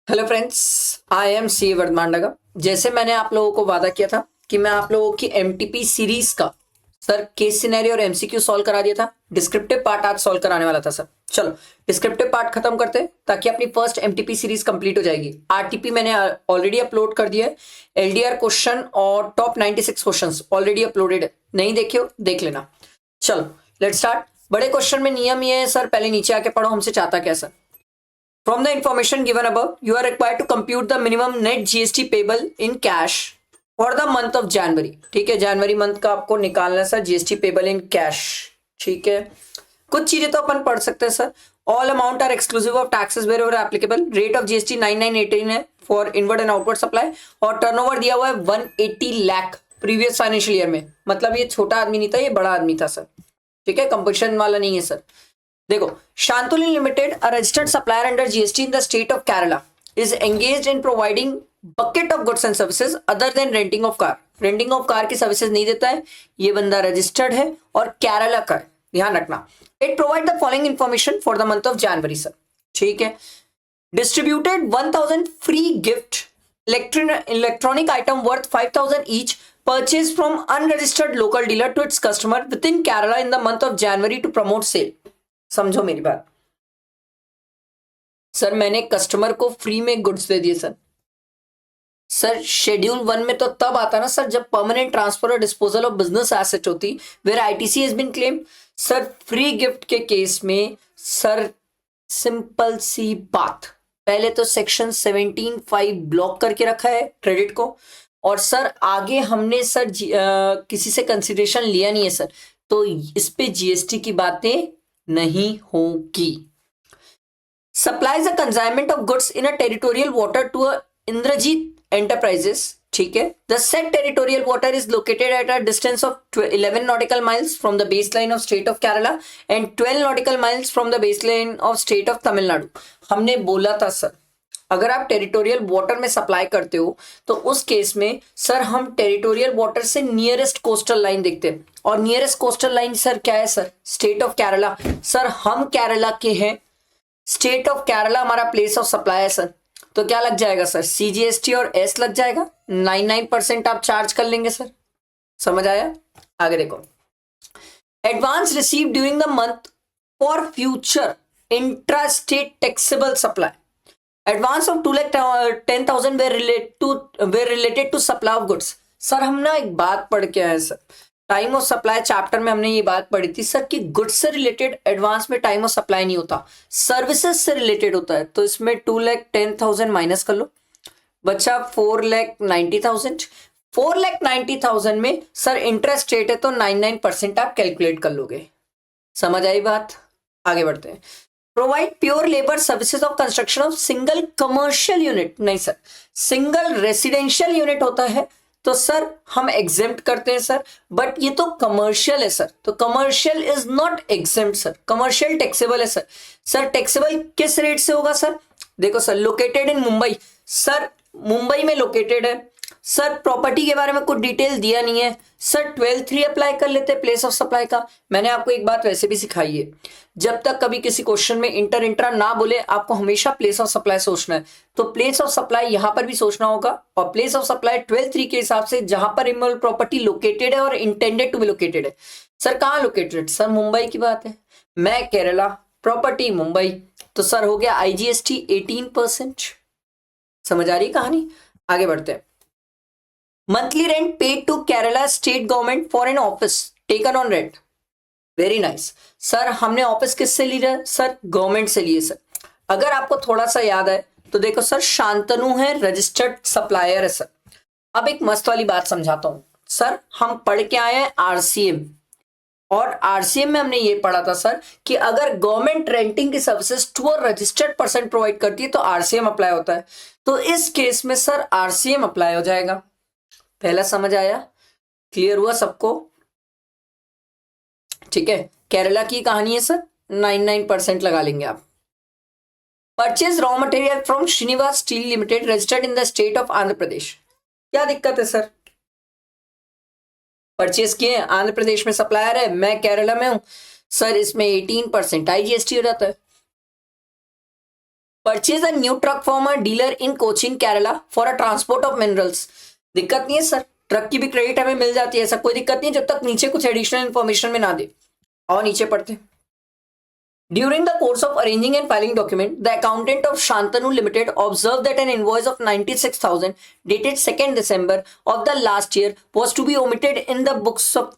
Hello friends, I am C Vardhamandaga. जैसे मैंने आप लोगों को वादा किया था कि मैं आप लोगों की एमटीपी सीरीज का सर केस सिनेरियो और एमसीक्यू सॉल्व करा दिया था। डिस्क्रिप्टिव पार्ट आज सॉल्व कराने वाला था सर। चलो डिस्क्रिप्टिव पार्ट खत्म करते हैं ताकि अपनी फर्स्ट एमटीपी सीरीज कंप्लीट हो जाएगी। आरटीपी मैंने ऑलरेडी अपलोड कर दिया है। एलडीआर क्वेश्चन और टॉप 96 क्वेश्चंस ऑलरेडी अपलोडेड है। नहीं देखे हो देख लेना। चलो लेट्स स्टार्ट। बड़े क्वेश्चन में नियम ये है सर, पहले नीचे आके पढ़ो हमसे चाहता क्या sir. From the information given above, you are required to compute the minimum net GST payable in cash for the month of January. ठीक है, जनवरी मंथ का आपको निकालना है sir GST payable in cash. ठीक है, कुछ चीजें तो अपन पढ़ सकते हैं sir. All amount are exclusive of taxes wherever applicable. Rate of GST 9918 है for inward and outward supply. और टर्नओवर दिया हुआ है 180 लाख प्रीवियस फाइनेंशियल ईयर में। मतलब ये छोटा आदमी नहीं था, ये बड़ा आदमी था सर। ठीक है, कंपटीशन वाला नहीं है सर। देखो, शांतुलिन limited, a registered supplier under GST in the state of Kerala, is engaged in providing bucket of goods and services other than renting of car. Renting of car की सर्विसेज नहीं देता है। ये बंदा रजिस्टर्ड है और केरला का है, ध्यान रखना। It provide the following information for the month of January sir. ठीक है, distributed 1000 free gift electronic item worth 5000 each purchased from unregistered local dealer to its customer within Kerala in the month of January to promote sale। समझो मेरी बात sir, मैंने customer को free में goods दे दिए sir. Sir schedule 1 में तो तब आता ना सर जब परमानेंट ट्रांसफर और डिस्पोजल ऑफ बिजनेस एसेट होती, where ITC has been claim. Sir free gift के केस में सर सिंपल सी बात, पहले तो सेक्शन 17(5) ब्लॉक करके रखा है क्रेडिट को। और सर आगे हमने सर किसी से कंसिडरेशन लिया नहीं है सर, तो इस पे जीएसटी की बातें नहीं होगी। Supplies the consignment of goods in a territorial water to a Indrajit enterprises. ठीक है, the set territorial water is located at a distance of 11 nautical miles from the baseline of state of Kerala and 12 nautical miles from the baseline of state of Tamil Nadu. हमने बोला था sir, अगर आप territorial water में supply करते हो तो उस केस में सर हम टेरिटोरियल वाटर से नियरेस्ट कोस्टल लाइन देखते हैं। और नियरेस्ट कोस्टल लाइन सर क्या है sir? State of Kerala. Sir हम केरला के हैं, स्टेट ऑफ केरला हमारा प्लेस ऑफ सप्लाई है सर। तो क्या लग जाएगा सर? सीजीएसटी और एस लग जाएगा। 99% आप चार्ज कर लेंगे सर। समझ आया? आगे देखो, advance receive during the month for future intra state taxable supply. Advance of 2,10,000 were related to supply of goods. Sir हम ना एक बात पढ़ के आए sir, time of supply chapter में हमने ये बात पढ़ी थी सर कि गुड्स से रिलेटेड एडवांस में टाइम ऑफ सप्लाई नहीं होता, सर्विसेज से रिलेटेड होता है। तो इसमें 2,10,000 माइनस कर लो, बचा 4,90,000। 4,90,000 में सर इंटरेस्ट रेट है तो 99% आप कैलकुलेट कर लोगे। समझ आई बात? आगे बढ़ते हैं। Provide pure labour services of construction of single commercial unit. नहीं सर, सिंगल रेसिडेंशियल यूनिट होता है तो सर हम एग्जेम्प्ट करते हैं सर, बट ये तो कमर्शियल है सर, तो commercial is not exempt sir. Commercial taxable है सर। सर टैक्सेबल किस रेट से होगा सर? देखो sir, located in Mumbai. Sir Mumbai में लोकेटेड है सर। प्रॉपर्टी के बारे में कुछ डिटेल दिया नहीं है सर। 12(3) अप्लाई कर लेते प्लेस ऑफ सप्लाई का। मैंने आपको एक बात वैसे भी सिखाई है, जब तक कभी किसी क्वेश्चन में इंटर इंट्रा ना बोले आपको हमेशा प्लेस ऑफ सप्लाई सोचना है। तो प्लेस ऑफ सप्लाई यहां पर भी सोचना होगा। और प्लेस ऑफ सप्लाई 12(3) के हिसाब से जहां पर इमोबल प्रॉपर्टी लोकेटेड है और इंटेंडेड टू बी लोकेटेड है। सर कहां लोकेटेड? सर मुंबई की बात है, मैं केरला, प्रॉपर्टी मुंबई, तो सर हो गया आईजीएसटी 18%। समझ आ रही कहानी? आगे बढ़ते हैं। Monthly rent paid to Kerala state government for an office taken on rent. Very nice sir, हमने ऑफिस किससे लिया? सर गवर्नमेंट से लिए सर। अगर आपको थोड़ा सा याद है तो देखो सर, शांतनु है रजिस्टर्ड सप्लायर है सर। अब एक मस्त वाली बात समझाता हूं सर। हम पढ़ के आए हैं आरसीएम, और आरसीएम में हमने ये पढ़ा था सर कि अगर गवर्नमेंट रेंटिंग की services to a registered person provide करती है तो आरसीएम अप्लाई होता है। तो इस केस में सर आरसीएम अप्लाई हो जाएगा। पहला समझ आया? क्लियर हुआ सबको? ठीक है, केरला की कहानी है सर, 99% लगा लेंगे आप। Purchase raw material from Srinivas steel limited registered in the state of Andhra Pradesh. क्या दिक्कत है सर? परचेज किए, आंध्र प्रदेश में सप्लायर है, मैं केरला में हूं सर, इसमें 18% आईजीएसटी हो जाता है। Purchase a new truck from a dealer in Cochin Kerala for a transport of minerals. दिक्कत नहीं है सर, ट्रक की भी क्रेडिट हमें मिल जाती है, ऐसा कोई दिक्कत नहीं जब तक नीचे कुछ एडिशनल इन्फॉर्मेशन में ना दे। और नीचे पढ़ते, during the course of arranging and filing document, the accountant of Shantanu Limited observed that an invoice of 96,000 dated 2nd December of the last year was to be omitted in the books of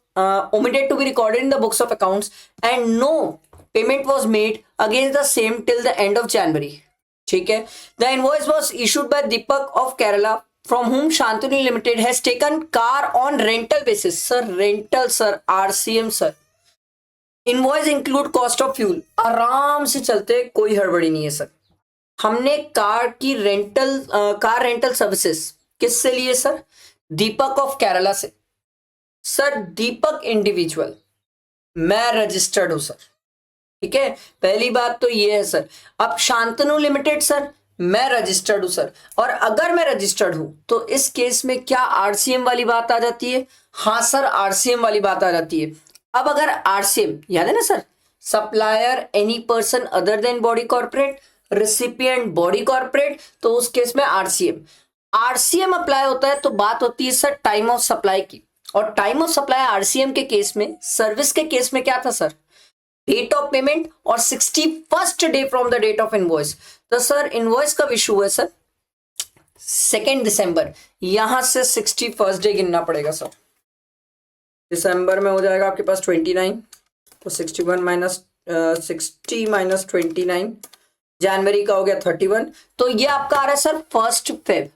omitted to be recorded in the books of accounts, and no payment was made against the same till the end of January. ठीक है, the invoice was issued by Deepak of Kerala, from whom Shantanu Limited has taken car on rental basis. Sir, rental sir, RCM sir. Invoice include cost of fuel, आराम से चलते, कोई हड़बड़ी नहीं है sir. हमने कार रेंटल सर्विसेज किससे लिए सर? दीपक ऑफ केरला से। सर दीपक इंडिविजुअल, मैं रजिस्टर्ड हूं सर, ठीक है, पहली बात तो ये है सर। अब शांतनु लिमिटेड सर, मैं रजिस्टर्ड हूं सर, और अगर मैं रजिस्टर्ड हूं तो इस केस में क्या आरसीएम वाली बात आ जाती है? हाँ सर, आरसीएम वाली बात आ जाती है। अब अगर आरसीएम याद है ना sir, supplier any person other than body corporate, recipient body corporate, तो उस केस में आरसीएम अप्लाई होता है तो बात होती है सर टाइम ऑफ सप्लाई की। और टाइम ऑफ सप्लाई आरसीएम के केस में, सर्विस के केस में क्या था सर? डेट ऑफ पेमेंट और 61st day from the date of invoice. तो सर इनवॉइस कब इशू हुआ सर? 2nd दिसंबर, यहां से 61st डे गिनना पड़ेगा सर। दिसंबर में हो जाएगा आपके पास 29, तो 61 माइनस 60 माइनस 29, जनवरी का हो गया 31, तो ये आपका आ रहा है sir 1st Feb.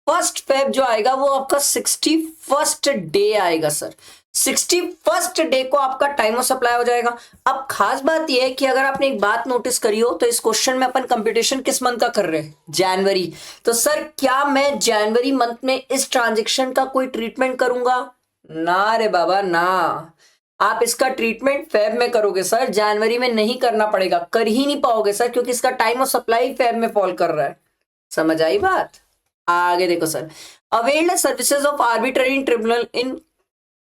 1st Feb जो आएगा वो आपका 61st डे आएगा सर। 61st डे को आपका टाइम ऑफ सप्लाई हो जाएगा। अब खास बात यह है कि अगर आपने एक बात नोटिस करी हो तो इस क्वेश्चन में अपन कंप्यूटेशन किस मंथ का कर रहे हैं? जनवरी। तो सर क्या मैं जनवरी मंथ में इस ट्रांजेक्शन का कोई ट्रीटमेंट करूंगा? ना रे बाबा ना, आप इसका ट्रीटमेंट फेब में करोगे सर, जनवरी में नहीं करना पड़ेगा, कर ही नहीं पाओगे सर, क्योंकि इसका टाइम ऑफ सप्लाई फेब में फॉल कर रहा है। समझ आई बात? आगे देखो sir, availed services of arbitrary tribunal in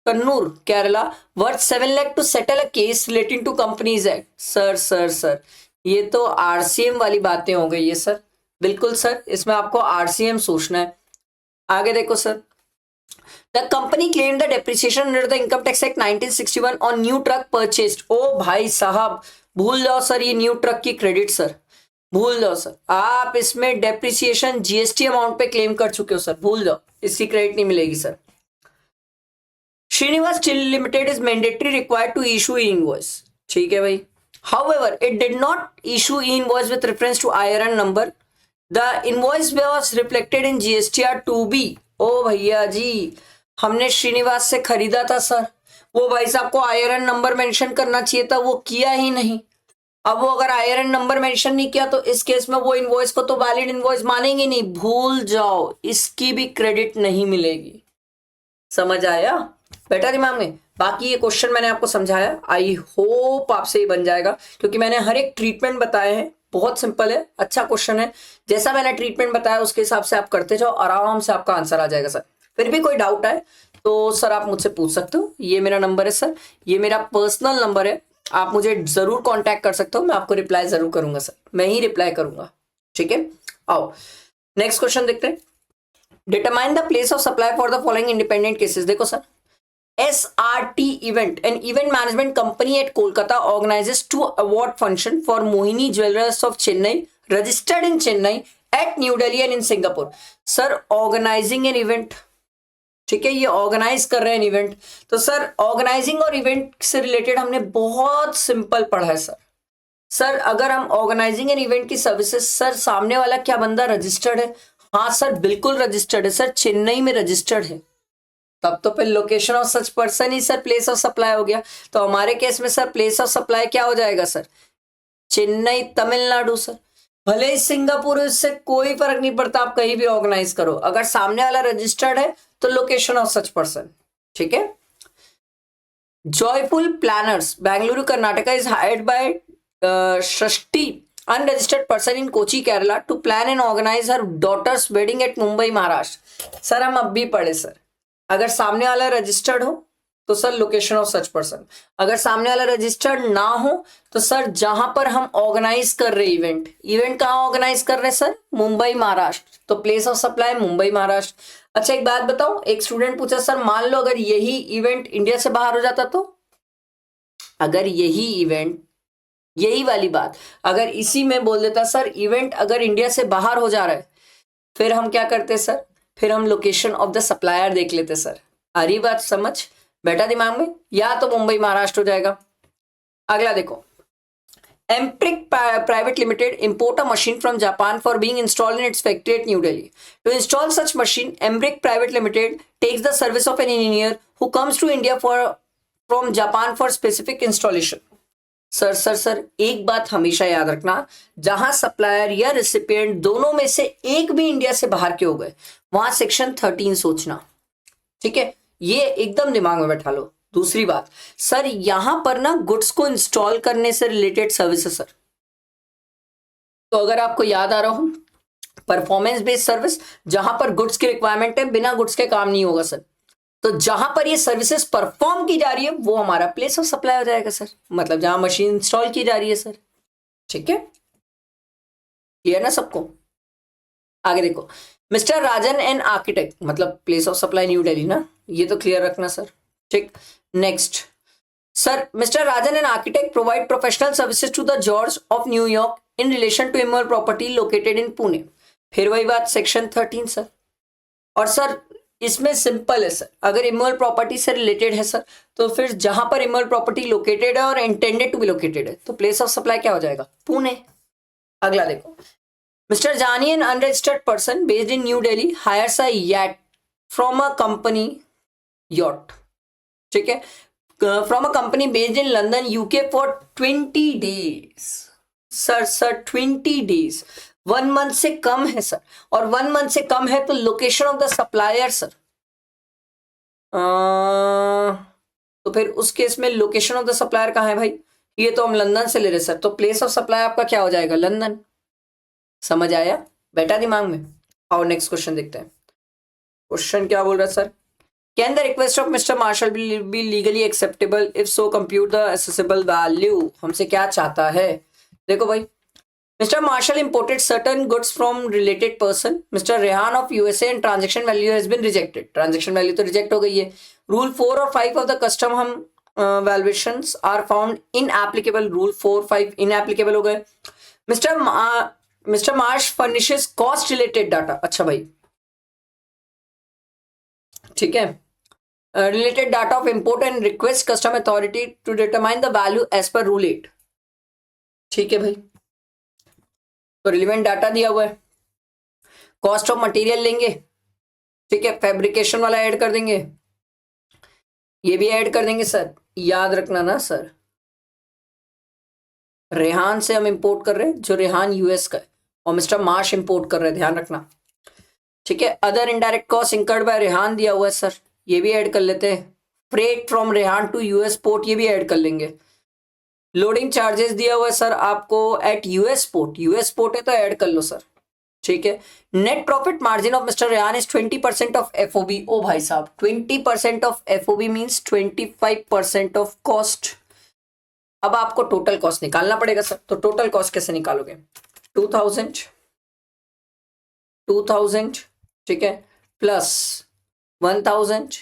Kannur Kerala worth 7 lakh to settle a case relating to companies act. Sir ये तो आरसीएम वाली बातें हो गई है सर, बिल्कुल सर, इसमें आपको आरसीएम सोचना है। आगे देखो sir, The company claimed the depreciation under the Income Tax Act 1961 on new truck purchased. ओ भाई साहब, भूल जाओ सर ये न्यू ट्रक की क्रेडिट सर, भूल जाओ सर, आप इसमें डेप्रिसिएशन जीएसटी अमाउंट पे क्लेम कर चुके हो सर, भूल जाओ, इसकी क्रेडिट नहीं मिलेगी sir. Srinivas steel limited is mandatory required to issue invoice, ठीक है भाई, however it did not issue invoice with reference to IRN number. The invoice was reflected in GSTR 2B. ओ भैया जी, हमने श्रीनिवास से खरीदा था सर, वो भाई साहब को आईआरएन नंबर मेंशन करना चाहिए था, वो किया ही नहीं। अब वो अगर आईआरएन नंबर मेंशन नहीं किया तो इस केस में वो इनवॉइस को तो वैलिड इनवॉइस मानेंगे नहीं, भूल जाओ, इसकी भी क्रेडिट नहीं मिलेगी। समझ आया बेटा दिमाग में? बाकी ये क्वेश्चन मैंने आपको समझाया, आई होप आपसे ही बन जाएगा, क्योंकि मैंने हर एक ट्रीटमेंट बताए हैं, बहुत सिंपल है, अच्छा क्वेश्चन है, जैसा मैंने ट्रीटमेंट बताया उसके हिसाब से आप करते जाओ, आराम से आपका आंसर आ जाएगा सर। फिर भी कोई डाउट है तो सर आप मुझसे पूछ सकते हो, ये मेरा नंबर है सर, ये मेरा पर्सनल नंबर है, आप मुझे जरूर कांटेक्ट कर सकते हो, मैं आपको रिप्लाई जरूर करूंगा सर, मैं ही रिप्लाई करूंगा, ठीक है। आओ नेक्स्ट क्वेश्चन देखते हैं। Determine the place of supply for the following independent cases. देखो sir, SRT event, an event management company at Kolkata, organizes 2 award function for Mohini Jewelers of Chennai, registered in Chennai, at New Delhi and in Singapore. Sir organising an event, ठीक है, ये organise कर रहे हैं event, तो sir organising और event से related हमने बहुत सिंपल पढ़ा है सर। सर अगर हम ऑर्गेनाइजिंग एन इवेंट की सर्विसेज, सर सामने वाला क्या बंदा रजिस्टर्ड है? हाँ सर बिल्कुल रजिस्टर्ड है सर, चेन्नई में रजिस्टर्ड है, तब तो फिर location of such person he sir place of supply हो गया। तो हमारे केस में सर प्लेस ऑफ सप्लाई क्या हो जाएगा सर? चेन्नई तमिलनाडु सर, भले ही सिंगापुर, इससे कोई फर्क नहीं पड़ता, आप कहीं भी ऑर्गेनाइज करो, अगर सामने वाला रजिस्टर्ड है तो लोकेशन ऑफ सच पर्सन, ठीक है। Joyful planners Bengaluru Karnataka is hired by Srishti unregistered person in Kochi Kerala to plan and organise her daughters wedding at Mumbai Maharashtra. Sir हम अब भी पढ़े सर, अगर सामने वाला रजिस्टर्ड हो तो sir location of such person. अगर सामने वाला रजिस्टर्ड ना हो तो सर जहां पर हम ऑर्गेनाइज कर रहे इवेंट कहाँ ऑर्गेनाइज कर रहे हैं सर? मुंबई महाराष्ट्र, तो place of supply Mumbai Maharashtra. अच्छा एक बात बताओ, एक स्टूडेंट पूछा सर मान लो अगर यही इवेंट इंडिया से बाहर हो जाता तो? अगर यही इवेंट, यही वाली बात अगर इसी में बोल देता सर इवेंट अगर इंडिया से बाहर हो जा रहा है, फिर हम क्या करते सर? फिर हम लोकेशन ऑफ द सप्लायर देख लेते सर। आ रही बात समझ बैठा दिमाग में? या तो मुंबई महाराष्ट्र हो जाएगा। अगला देखो, एम्प्रिक private limited import a machine from Japan for being installed in its factory at New Delhi. To install such machine, एम्प्रिक private limited takes the service of an engineer who comes to India for from Japan for specific installation. Sir एक बात हमेशा याद रखना, जहां supplier या recipient दोनों में से एक भी इंडिया से बाहर के हो गए वहां सेक्शन 13 सोचना, ठीक है? ये एकदम दिमाग में बैठा लो। दूसरी बात सर यहां पर ना गुड्स को इंस्टॉल करने से रिलेटेड सर्विस है सर। तो अगर आपको याद आ रहा हो परफॉर्मेंस बेस्ड सर्विस, जहां पर गुड्स की रिक्वायरमेंट है, बिना गुड्स के काम नहीं होगा सर। तो जहां पर ये सर्विसेज परफॉर्म की जा रही है वो हमारा प्लेस ऑफ सप्लाई हो जाएगा सर, मतलब जहां मशीन इंस्टॉल की जा रही है सर। ठीक है, क्लियर ना सबको? आगे देखो, मिस्टर राजन एंड आर्किटेक्ट, मतलब place of supply New Delhi ना, ये तो क्लियर रखना सर। ठीक, next sir, mister Rajan and architect provide professional services to the George of New York in relation to immoral property located in Pune. फिर वही बात सेक्शन 13 सर। और सर इसमें सिंपल है सर, अगर इमोरल प्रॉपर्टी से रिलेटेड है सर तो फिर जहां पर इमोरल प्रॉपर्टी लोकेटेड है और इंटेंडेड टू बी लोकेटेड है तो प्लेस ऑफ सप्लाई क्या हो जाएगा? पुणे। अगला देखो, mister Johnny an unregistered person based in new Delhi hires a yacht from a company yacht, ठीक है, from a company based in London UK for 20 days. Sir 20 days 1 month से कम है सर, और 1 मंथ से कम है तो location of the supplier sir, तो फिर उस केस में लोकेशन ऑफ द सप्लायर कहाँ है भाई? ये तो हम लंदन से ले रहे सर, तो प्लेस ऑफ सप्लाई आपका क्या हो जाएगा? लंदन। समझ आया बेटा दिमाग में? और नेक्स्ट क्वेश्चन देखते हैं। क्वेश्चन क्या बोल रहा है sir? Can the request of mister Marshall be legally acceptable? If so compute the assessable value. हमसे क्या चाहता है? देखो भाई, Mr. Marshall imported certain goods from related person, Mr. Rehan of USA, and transaction value has been rejected. Transaction value तो reject हो गई है। Rule 4 और 5 of the custom हम valuations are found inapplicable. Rule 4, 5 inapplicable हो गए। Mr. Marsh furnishes cost related data. अच्छा भाई, ठीक है, related data of import and request custom authority to determine the value as per Rule 8. ठीक है भाई, तो रिलेवेंट डाटा दिया हुआ है, कॉस्ट ऑफ मटेरियल लेंगे, ठीक है, फैब्रिकेशन वाला ऐड कर देंगे, ये भी ऐड कर देंगे सर। याद रखना ना सर, रेहान से हम इंपोर्ट कर रहे हैं, जो रेहान यूएस का है, और मिस्टर मार्श इंपोर्ट कर रहे हैं, ध्यान रखना, ठीक है। Other indirect cost incurred by Rehan दिया हुआ है सर, ये भी ऐड कर लेते हैं। Freight from Rehan to US port, ये भी ऐड कर लेंगे। लोडिंग चार्जेस दिया हुआ है सर आपको एट यूएस पोर्ट है तो ऐड कर लो सर, ठीक है। Net profit margin of mister Rehan is 20% of FOB. ओ भाई साहब, 20% of FOB means 25% of cost. अब आपको टोटल कॉस्ट निकालना पड़ेगा सर, तो टोटल कॉस्ट कैसे निकालोगे? 2000 ठीक है, प्लस 1000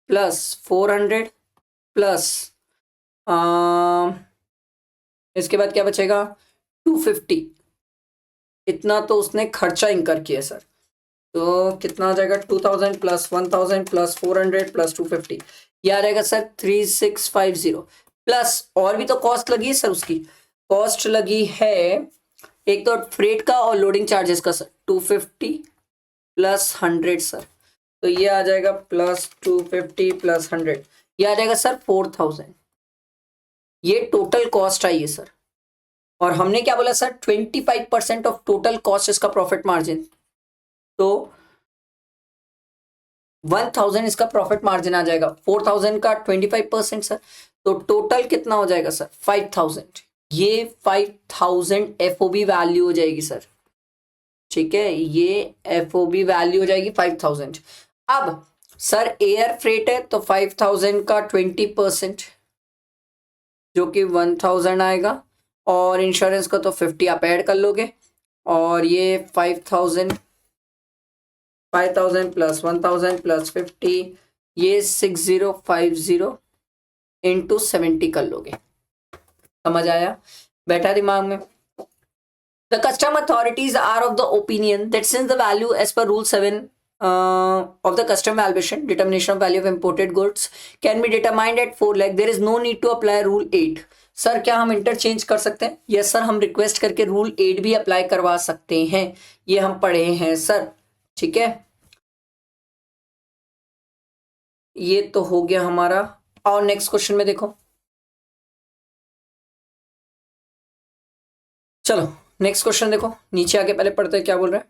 प्लस 400 प्लस इसके बाद क्या बचेगा? 250। इतना तो उसने खर्चा इंकर किया सर, तो कितना आ जाएगा? 2000 प्लस 1000 प्लस 400 प्लस 250, ये आ जाएगा सर 3650। प्लस और भी तो कॉस्ट लगी है सर, उसकी कॉस्ट लगी है एक तो फ्रेट का और लोडिंग चार्जेस का सर, 250 प्लस 100 सर, तो ये आ जाएगा प्लस 250 प्लस 100, ये आ जाएगा सर 4000। ये टोटल कॉस्ट आई है सर, और हमने क्या बोला सर? 25% ऑफ टोटल कॉस्ट इसका प्रॉफिट मार्जिन, तो 1000 इसका प्रॉफिट मार्जिन आ जाएगा, 4000 का 25% सर, तो टोटल कितना हो जाएगा सर? 5000। ये 5000 एफओबी वैल्यू हो जाएगी सर, ठीक है, ये एफओबी वैल्यू हो जाएगी 5000। अब सर एयर फ्रेट है तो 5000 का 20% जो कि 1000 आएगा, और इंश्योरेंस का तो 50 आप ऐड कर लोगे, और ये 5000 प्लस 1000 प्लस 50, ये 6050 इंटू 70 कर लोगे। समझ आया? बैठा दिमाग में? The custom authorities are of the opinion that since the value as per Rule 7 of the custom valuation, determination of value of imported goods can be determined at 4 lakh, there is no need to apply Rule 8. Sir क्या हम interchange कर सकते हैं? Yes sir, हम request करके rule 8 भी apply करवा सकते हैं, ये हम पढ़े हैं सर। ठीक है, ये तो हो गया हमारा। और नेक्स्ट क्वेश्चन में देखो, चलो नेक्स्ट क्वेश्चन देखो, नीचे आके पहले पढ़ते हैं क्या बोल रहे हैं।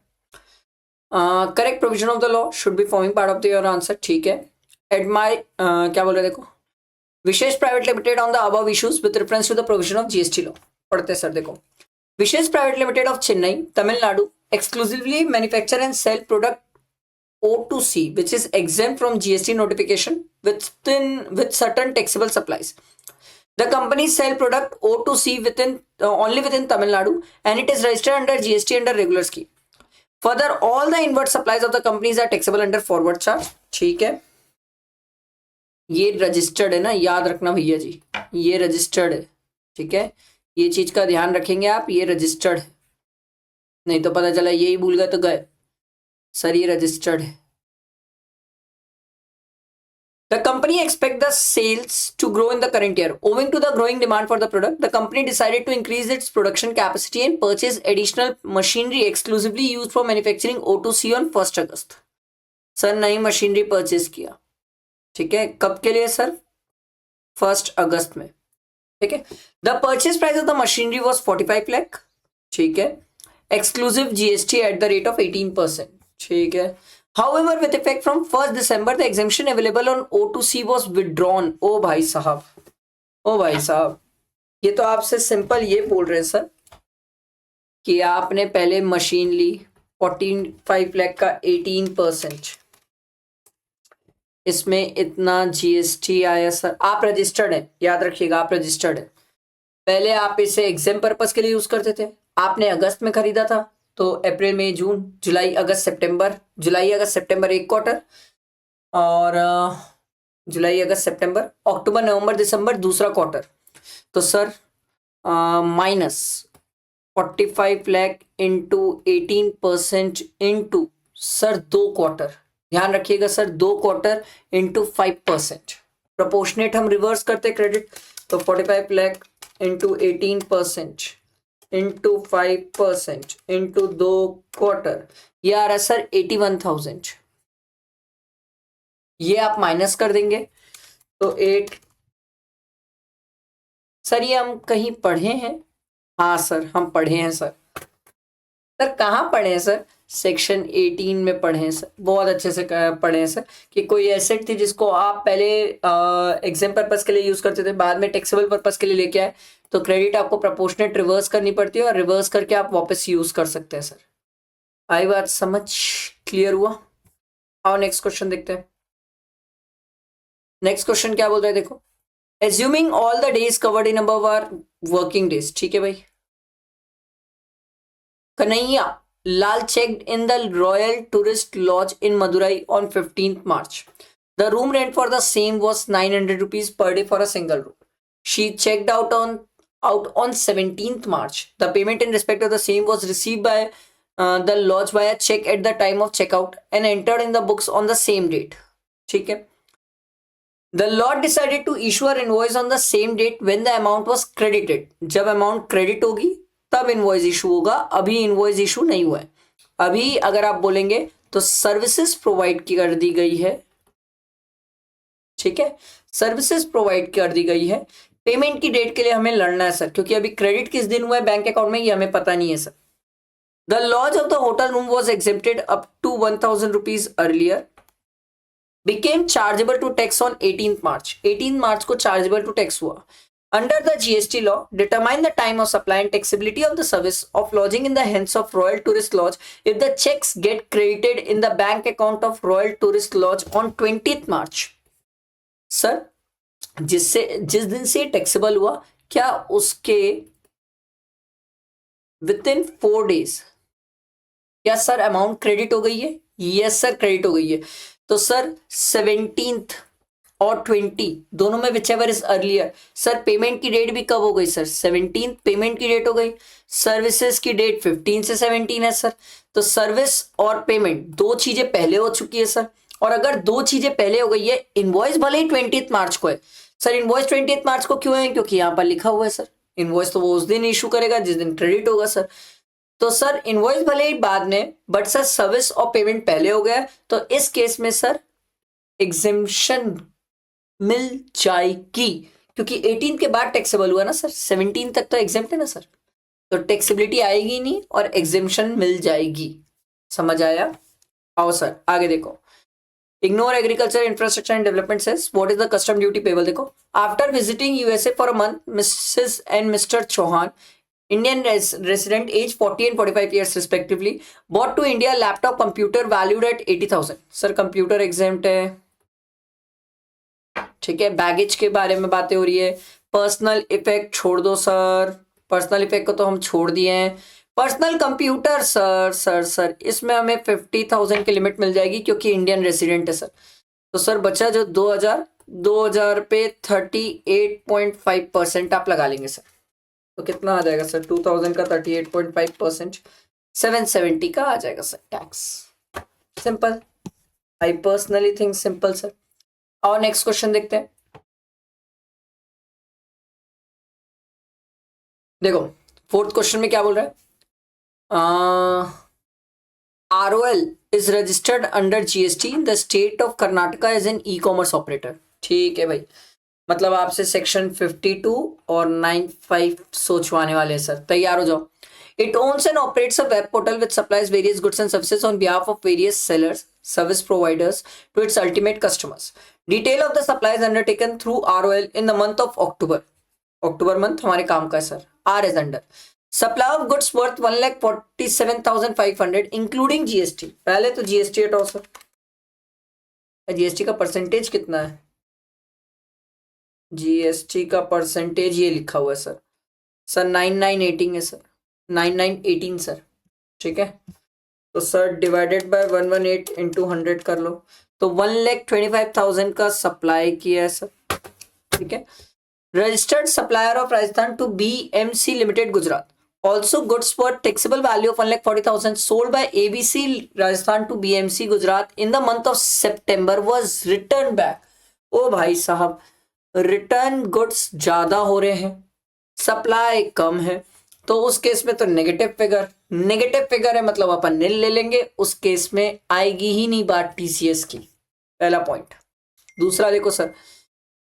Correct provision of the law should be forming part of the your answer. ठीक है, एडमायर क्या बोल रहे हैं देखो, Vishesh private limited on the above issues with reference to the provision of GST law. पढ़ते हैं सर, देखो, Vishesh private limited of Chennai Tamil exclusively manufacture and sell product O2C which is exempt from GST notification with certain taxable supplies. The company sell product O2C only within Tamil Nadu and it is registered under GST under regular scheme. Further, all the inward supplies of the companies are taxable under forward charge. ठीक है, ये registered है ना, याद रखना भैया जी, ये registered है। ठीक है, ये चीज का ध्यान रखेंगे आप, ये रजिस्टर्ड है, नहीं तो पता चला यही भूल गए तो गए। सर ये रजिस्टर्ड है। The company expects the sales to grow in the current year. Owing to the growing demand for the product, the company decided to increase its production capacity and purchase additional machinery exclusively used for manufacturing O2C on 1st August. Sir नई machinery purchase किया। ठीक है, कब के लिए sir? 1st अगस्त में। ठीक है, the purchase price of the machinery was 45 lakh. ठीक है, exclusive GST at the rate of 18%. ठीक है, however with effect from 1st December the exemption available on O2C was withdrawn. ओ भाई साहब, ओ भाई साहब, ये तो आपसे सिंपल ये बोल रहे हैं सर कि आपने पहले मशीन ली 45 लाख का 18%, इसमें इतना जीएसटी आया सर। आप रजिस्टर्ड हैं, याद रखिएगा, आप रजिस्टर्ड हैं। पहले आप इसे एग्जाम पर्पस के लिए यूज करते थे, आपने अगस्त में खरीदा था, तो अप्रैल मई जून जुलाई अगस्त सितंबर एक क्वार्टर, और जुलाई अगस्त सितंबर अक्टूबर नवंबर दिसंबर दूसरा क्वार्टर। तो sir minus 45 lakh into 18% into sir 2 quarter, ध्यान रखिएगा सर, 2 क्वार्टर इंटू 5%। प्रोपोर्शनेट हम रिवर्स करते क्रेडिट, तो 45 lakh into 18% into 5% into 2 quarter, ये आ रहा है सर 81,000। ये आप माइनस कर देंगे तो 8। सर ये हम कहीं पढ़े हैं? हाँ सर, हम पढ़े हैं सर। सर कहाँ पढ़े हैं सर? सेक्शन 18 में पढ़े हैं सर, बहुत अच्छे से पढ़े हैं सर, कि कोई एसेट थी जिसको आप पहले एग्जाम पर्पस के लिए यूज करते थे, बाद में टैक्सेबल पर्पस के लिए लेके आए, तो क्रेडिट आपको प्रोपोर्शनेट रिवर्स करनी पड़ती है, और रिवर्स करके आप वापस यूज कर सकते हैं सर। आई बात समझ? क्लियर हुआ? और नेक्स्ट क्वेश्चन देखते हैं। नेक्स्ट क्वेश्चन क्या बोल रहे हैं देखो, assuming all the days covered in above are working days. ठीक है भाई, Kanhaiya Lal checked in the Royal Tourist Lodge in Madurai on 15th March. The room rent for the same was 900 rupees per day for a single room. She checked out on 17th March. The payment in respect of the same was received by the lodge via check at the time of checkout and entered in the books on the same date. ठीक है, The lodge decided to issue an invoice on the same date when the amount was credited. जब amount credit होगी तब invoice issue होगा, अभी invoice issue नहीं हुआ है। अभी अगर आप बोलेंगे तो सर्विसेज प्रोवाइड कर दी गई है। ठीक है, सर्विसेज प्रोवाइड कर दी गई है। पेमेंट की डेट के लिए हमें लड़ना है सर, क्योंकि अभी क्रेडिट किस दिन हुआ है बैंक अकाउंट में ये हमें पता नहीं है sir. The lodge of the hotel room was excepted up to 1,000 rupees earlier, became chargeable to tax on 18th March. 18 मार्च को चार्जेबल टू टैक्स हुआ। Under the GST law, determine the time of supply and taxability of the service of lodging in the hands of Royal Tourist Lodge if the checks get credited in the bank account of Royal Tourist Lodge on 20th March. Sir जिस दिन से taxable हुआ, क्या उसके with in 4 days क्या sir amount credit हो गई है? यस सर, क्रेडिट हो गई है. तो सर 17th और 20 दोनों में which ever is earlier. Sir payment की डेट भी कब हो गई सर? 17 पेमेंट की डेट हो गई. सर्विसेज की डेट 15 से 17 है सर. तो सर्विस और पेमेंट दो चीजें पहले हो चुकी है सर. और अगर दो चीजें पहले हो गई है, इनवॉइस भले ही 20th मार्च को है सर. इनवॉइस 20th मार्च को क्यों है? क्योंकि यहाँ पर लिखा हुआ है सर. इनवॉइस तो वो उस दिन इशू करेगा जिस दिन क्रेडिट होगा सर. तो सर इनवॉइस भले ही बाद में, बट सर सर्विस और पेमेंट पहले हो गया. तो इस केस में सर एग्जेम्पशन मिल जाएगी, क्योंकि 18 के बाद टैक्सेबल हुआ ना सर. 17 तक तो एग्जेम्प्ट है ना सर. तो टैक्सेबिलिटी आएगी नहीं और एग्जेम्पशन मिल जाएगी. समझ आया? आओ सर आगे देखो. Ignore agriculture infrastructure and development cess what is the custom duty payable. देखो, after visiting USA for a month, Mrs and Mr Chauhan, Indian resident age 40 and 45 years respectively, bought to India laptop computer valued at 80,000. Sir computer exempt है, ठीक है. Baggage के बारे में बातें हो रही है. पर्सनल इफेक्ट छोड़ दो सर. पर्सनल इफेक्ट को तो हम छोड़ दिए हैं. पर्सनल कंप्यूटर सर इसमें हमें 50,000 की लिमिट मिल जाएगी क्योंकि इंडियन रेसिडेंट है सर. तो सर बचा जो 2000 पे 38.5% आप लगा लेंगे सर. तो कितना आ जाएगा सर? 2000 का 38.5%, 770 का आ जाएगा sir tax. Simple. I personally think simple sir. और नेक्स्ट क्वेश्चन देखते हैं. देखो फोर्थ क्वेश्चन में क्या बोल रहा है? ROL is registered under GST in the state of Karnataka as an e-commerce operator. ठीक है भाई, मतलब आपसे सेक्शन 52 और 95 सोचवाने वाले हैं सर. तैयार हो जाओ. It owns and operates a web portal which supplies various goods and services on behalf of various sellers, service providers to its ultimate customers. Detail of the supply is undertaken through ROL in the month of October. October month हमारे काम का है sir. R is under. Supply of goods worth 1,47,500 including GST. पहले तो GST हटाओ sir. GST का percentage कितना है? GST का परसेंटेज ये लिखा हुआ है सर. सर 9918 है सर. 9918 सर. ठीक है. तो सर डिवाइडेड बाय 118 इंटू 100 कर लो. तो 1,25,000 का सप्लाई किया है सर. ठीक है. Registered supplier of Rajasthan to BMC limited Gujarat. Also goods for taxable value of 1,40,000 sold by ABC Rajasthan to BMC Gujarat in the month of September was returned back. ओ भाई साहब, return goods ज्यादा हो रहे हैं, सप्लाई कम है, तो उस केस में तो नेगेटिव फिगर है, मतलब अपन नील ले लेंगे. उस केस में आएगी ही नहीं बात TCS की. पहला पॉइंट. दूसरा देखो sir,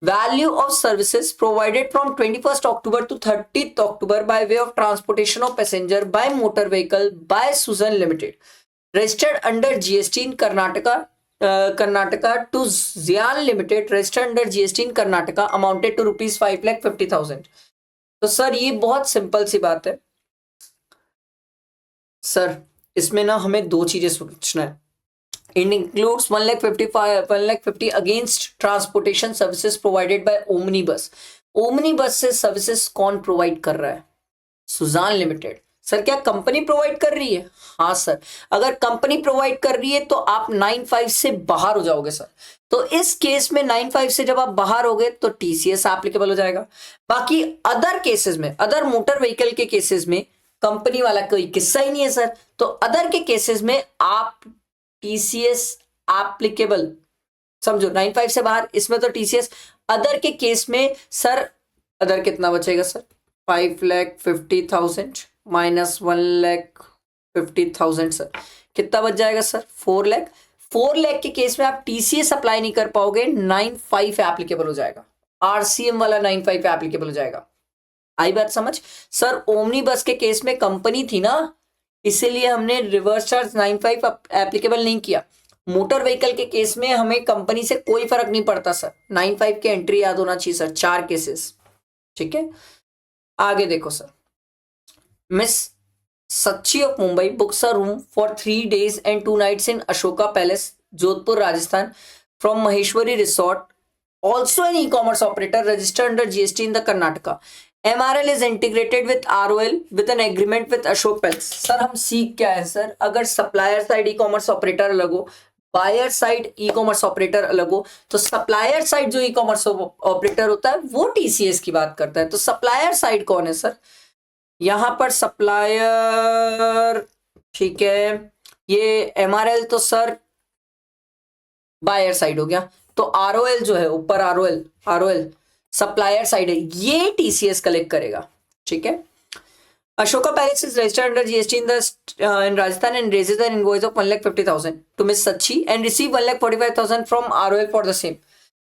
value of services provided from 21st October to 30th October by way of transportation of passenger by motor vehicle by Suzlon Limited registered under GST in Karnataka to Xian Limited registered under GST in Karnataka amounted to rupees 5,50,000. तो sir ये बहुत simple सी बात है sir. इसमें ना हमें दो चीजें सोचना है. It includes 1,50,000 against transportation services provided by Omnibus. Omnibus से सर्विसेज कौन प्रोवाइड कर रहा है? सुजान लिमिटेड. सर क्या कंपनी प्रोवाइड कर रही है? हाँ सर. अगर कंपनी प्रोवाइड कर रही है तो आप 95 से बाहर हो जाओगे सर. तो इस केस में 95 से जब आप बाहर हो गए तो TCS एप्लीकेबल हो जाएगा. बाकी अदर केसेस में, अदर मोटर व्हीकल के केसेस में कंपनी वाला कोई किस्सा ही नहीं है सर. तो अदर के केसेस में आप TCS एप्लीकेबल समझो. 95 से बाहर, इसमें तो TCS. अदर के केस में सर अदर कितना बचेगा सर? 5,50,000 माइनस 1,50,000 सर कितना बच जाएगा सर? 4 लाख. 4 लाख के केस में आप TCS अप्लाई नहीं कर पाओगे, 95 एप्लीकेबल हो जाएगा. RCM वाला 95 एप्लीकेबल हो जाएगा. आई बात समझ सर? ओमनी बस के केस में कंपनी थी ना, इसीलिए हमने रिवर्स चार्ज 95 एप्लीकेबल नहीं किया. मोटर व्हीकल के केस में हमें कंपनी से कोई फर्क नहीं पड़ता सर. 95 के एंट्री याद होना चाहिए सर. 4 केसेस. ठीक है, आगे देखो सर, मिस सच्ची of Mumbai books a room for 3 days and 2 nights in Ashoka palace Jodhpur Rajasthan from Maheshwari resort, also an e-commerce operator registered under GST in the Karnataka. MRL is integrated with ROL with an agreement with Ashok Pels. Sir हम सीख क्या है sir, अगर supplier side e commerce operator अलग हो, buyer side e commerce operator अलग हो, तो सप्लायर साइड जो ई कॉमर्स ऑपरेटर होता है वो टीसीएस की बात करता है। तो सप्लायर साइड कौन है सर, यहां पर सप्लायर, ठीक है, ये एमआरएल तो सर बायर साइड हो गया, तो आरओएल जो है ऊपर, आरओएल सप्लायर साइड है, ये टीसीएस कलेक्ट करेगा। ठीक है, Ashoka palace is registered under GST in Rajasthan and raises an invoice of 1,50,000 to Miss Sachi and receive 1,45,000 from ROL for the same.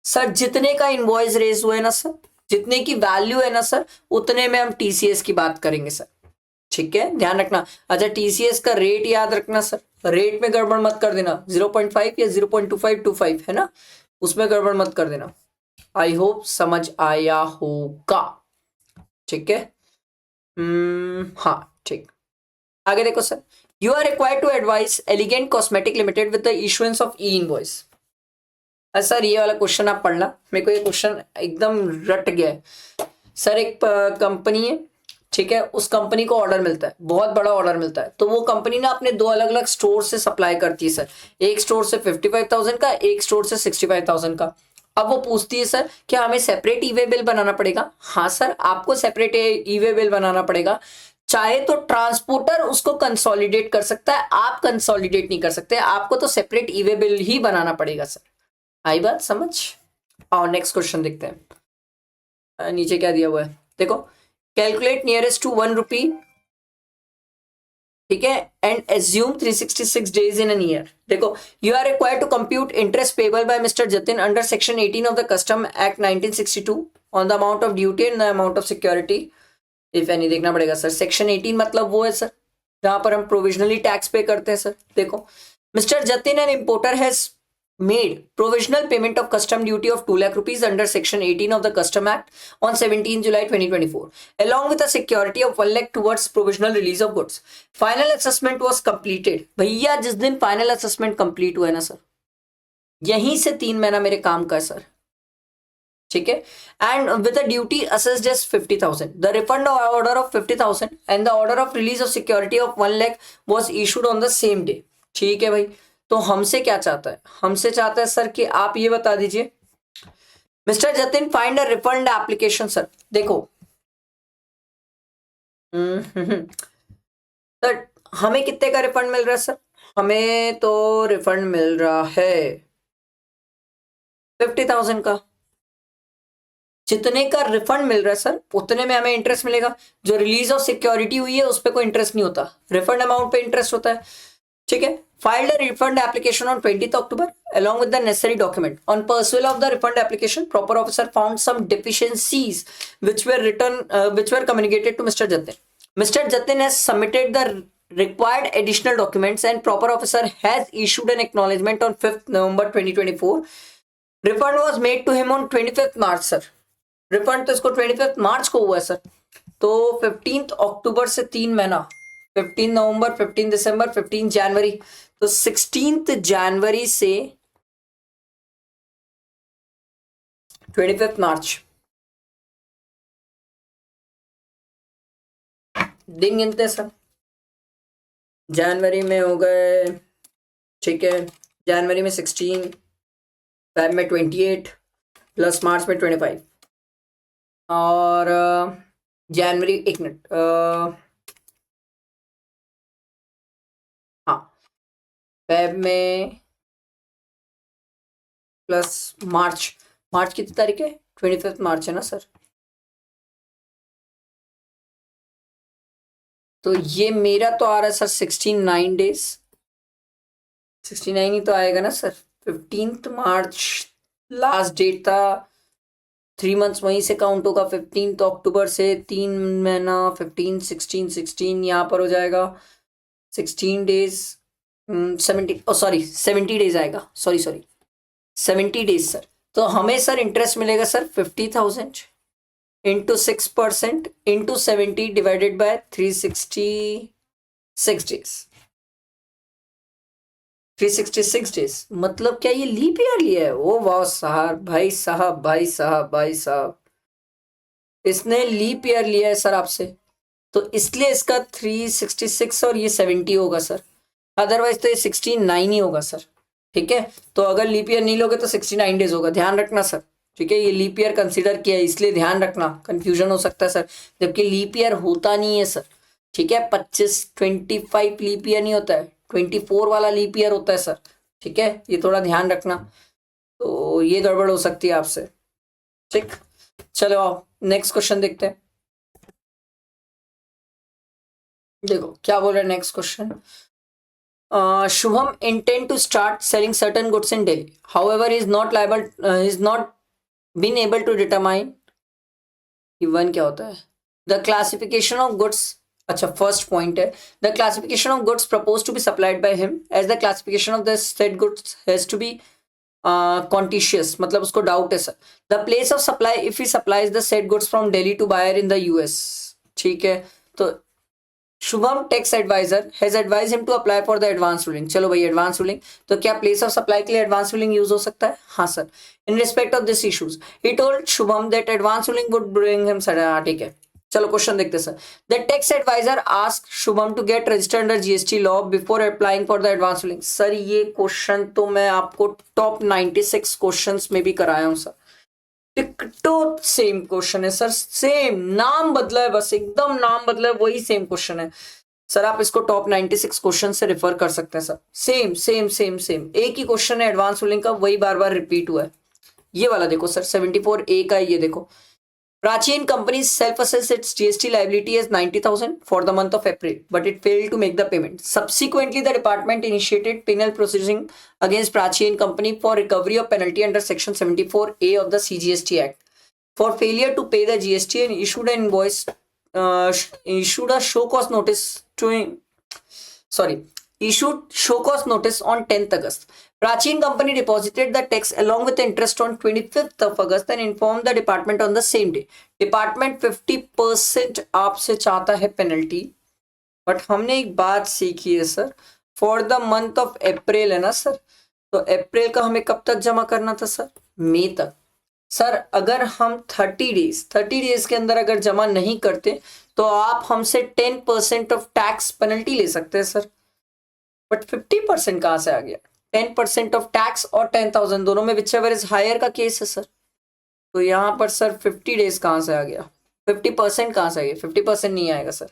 Sir जितने का इनवॉइस रेज हुआ है ना सर, जितने की वैल्यू है ना सर, उतने में हम टीसीएस की बात करेंगे सर। ठीक है, ध्यान रखना। अच्छा, टीसीएस का रेट याद रखना सर, रेट में गड़बड़ मत कर देना, 0.5 या 0.2525 है ना, उसमें गड़बड़ मत कर देना। आई होप समझ आया होगा। ठीक है, हाँ ठीक, आगे देखो sir, you are required to advise elegant cosmetic limited with the issuance of e invoice. Sir ये वाला क्वेश्चन आप पढ़ना, मेरे को ये क्वेश्चन एकदम रट गया है सर। एक कंपनी है, ठीक है, उस कंपनी को ऑर्डर मिलता है, बहुत बड़ा ऑर्डर मिलता है, तो वो कंपनी ना अपने दो अलग अलग स्टोर से सप्लाई करती है सर, एक स्टोर से 55,000 का, एक स्टोर से 65,000 का। अब वो पूछती है सर क्या हमें सेपरेट ई वे बिल बनाना पड़ेगा? हाँ सर, आपको सेपरेट ई वे बिल बनाना पड़ेगा। चाहे तो ट्रांसपोर्टर उसको कंसोलिडेट कर सकता है, आप कंसोलिडेट नहीं कर सकते, आपको तो सेपरेट ई वे बिल ही बनाना पड़ेगा सर। आई बात समझ? और नेक्स्ट क्वेश्चन देखते हैं, नीचे क्या दिया हुआ है देखो, कैलकुलेट नियरेस्ट टू 1 रुपी, ठीक है, and assume 366 days in an year. देखो, you are required to compute interest payable by Mr Jatin under section 18 of the custom act 1962 on the amount of duty and the amount of security if any. देखना पड़ेगा sir, section 18 मतलब वो है sir जहां पर हम provisionally tax पे करते हैं सर। देखो, mister Jatin N importer has made provisional payment of custom duty of 2 lakh rupees under section 18 of the custom act on 17 July 2024 along with a security of 1 lakh towards provisional release of goods. Final assessment was completed. भैया जिस दिन final assessment complete हुआ है ना sir, यहीं से 3 महीना मेरे काम का है सर। ठीक है, and with a duty assessed as 50,000, the refund order of 50,000 and the order of release of security of 1 lakh was issued on the same day. ठीक है भाई, तो हमसे क्या चाहता है? हमसे चाहता है सर कि आप ये बता दीजिए, mister Jatin find a refund application. Sir देखो, सर हमें कितने का रिफंड मिल रहा है सर? हमें तो रिफंड मिल रहा है 50,000 का। जितने का रिफंड मिल रहा है सर, उतने में हमें इंटरेस्ट मिलेगा। जो रिलीज ऑफ सिक्योरिटी हुई है उस पर कोई इंटरेस्ट नहीं होता, रिफंड अमाउंट पे इंटरेस्ट होता है। ठीक है, filed a refund application on 20th October along with the necessary document. On pursuit of the refund application, proper officer found some deficiencies which were communicated to Mr. Jatin. Mr. Jatin has submitted the required additional documents and proper officer has issued an acknowledgement on 5th November 2024. Refund was made to him on 25th March sir. Refund तो इसको 25th March को हुआ है sir, तो 15th October से 3 महीना, 15 नवंबर, 15 दिसंबर, 15 जनवरी, तो 16th जनवरी से 25th मार्च दिन गिनते हैं सर। जनवरी में हो गए, ठीक है, जनवरी में 16, फेब में 28 प्लस मार्च में 25 और जनवरी, एक मिनट, फेब में प्लस मार्च, मार्च कितनी तारीख है? 25 मार्च है ना सर, तो ये मेरा तो आ रहा है सर 69 डेज, 69 ही तो आएगा ना सर। 15th मार्च लास्ट डेट था, 3 मंथ्स वहीं से काउंट होगा। 15th अक्टूबर से 3 महीना, 15, 16 यहाँ पर हो जाएगा 16 डेज, 70 डेज आएगा, सॉरी 70 डेज सर। तो हमें सर इंटरेस्ट मिलेगा sir 50,000 into 6% into 70 divided by 366 days, 366 days. मतलब क्या ये लीप ईयर लिया है? ओ वाह साहब, भाई साहब, भाई साहब, भाई साहब, इसने लीप ईयर लिया है सर आपसे, तो इसलिए इसका 366 और ये 70 होगा सर, अदरवाइज तो ये 69 ही होगा सर। ठीक है, तो अगर लीप ईयर नहीं लोगे तो 69 डेज होगा, ध्यान रखना सर। ठीक है, ये लीप ईयर कंसीडर किया है इसलिए ध्यान रखना, कंफ्यूजन हो सकता है सर, जबकि लीप ईयर होता नहीं है सर। ठीक है, 25 लीप ईयर नहीं होता है, 24 वाला लीप ईयर होता है सर। ठीक है, ये थोड़ा ध्यान रखना, तो ये गड़बड़ हो सकती है आपसे। ठीक, चलो आओ नेक्स्ट क्वेश्चन देखते हैं। देखो क्या बोल रहा है next question. Shubham intend to start selling certain goods in Delhi. However, he is not been able to determine कि वन क्या होता है। The classification of goods, अच्छा फर्स्ट पॉइंट है, the classification of goods proposed to be supplied by him as the classification of the said goods has to be contentious, मतलब उसको doubt है sir. The place of supply if he supplies the said goods from Delhi to buyer in the US, ठीक है, तो Shubham tax advisor has advise him to apply for the advance ruling. चलो भाई advance ruling, तो क्या place of supply के लिए advance ruling use हो सकता है? हाँ sir. In respect of this issues he told Shubham that advance ruling would bring him sir. हाँ ठीक है, चलो क्वेश्चन देखते हैं sir. The tax adviser ask Shubham to get registered under GST law before applying for the advance ruling. Sir ये question तो मैं आपको टॉप 96 क्वेश्चंस में भी कराया हूं सर, टिकटो सेम क्वेश्चन है सर, सेम नाम बदला है बस, एकदम नाम बदला है, वही सेम क्वेश्चन है सर। आप इसको टॉप 96 क्वेश्चन से रेफर कर सकते हैं sir, same same same same एक ही क्वेश्चन है एडवांस रूलिंग का, वही बार बार रिपीट हुआ है। ये वाला देखो सर 74A का, ये देखो Prachin company self assess its GST liability as 90,000 for the month of April but it failed to make the payment. Subsequently the department initiated penal proceeding against Prachin company for recovery of penalty under section 74A of the CGST Act for failure to pay the GST and issued an invoice, issued a show cause notice to issued show cause notice on 10th August. Prachin company deposited the tax along with the interest on 25th of August and informed the department on the same day. Department 50% आपसे चाहता है penalty, but हमने एक बात सीखी है sir, for the month of अप्रैल है ना सर, तो अप्रैल का हमें कब तक जमा करना था सर? मई तक। सर अगर हम 30 डेज के अंदर अगर जमा नहीं करते तो आप हमसे 10% ऑफ टैक्स पेनल्टी ले सकते हैं सर, बट 50% कहां से आ गया? 10% ऑफ टैक्स और 10,000 दोनों में विच एवर इज हायर का केस है सर, तो यहां पर सर 50 डेज कहां से आ गया? 50% कहां से आ गया? 50% नहीं आएगा सर।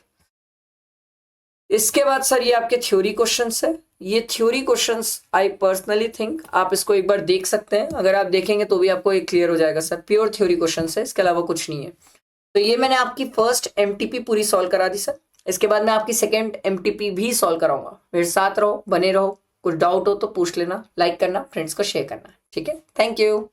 इसके बाद सर ये आपके थ्योरी क्वेश्चंस है, ये theory questions I personally think आप इसको एक बार देख सकते हैं, अगर आप देखेंगे तो भी आपको ये क्लियर हो जाएगा सर, प्योर थ्योरी क्वेश्चंस है, इसके अलावा कुछ नहीं है। तो ये मैंने आपकी फर्स्ट एमटीपी पूरी सॉल्व करा दी सर, इसके बाद मैं आपकी सेकेंड एमटीपी भी सॉल्व कराऊंगा। मेरे साथ रहो, बने रहो, कुछ डाउट हो तो पूछ लेना, लाइक करना, फ्रेंड्स को शेयर करना। ठीक है, थैंक यू।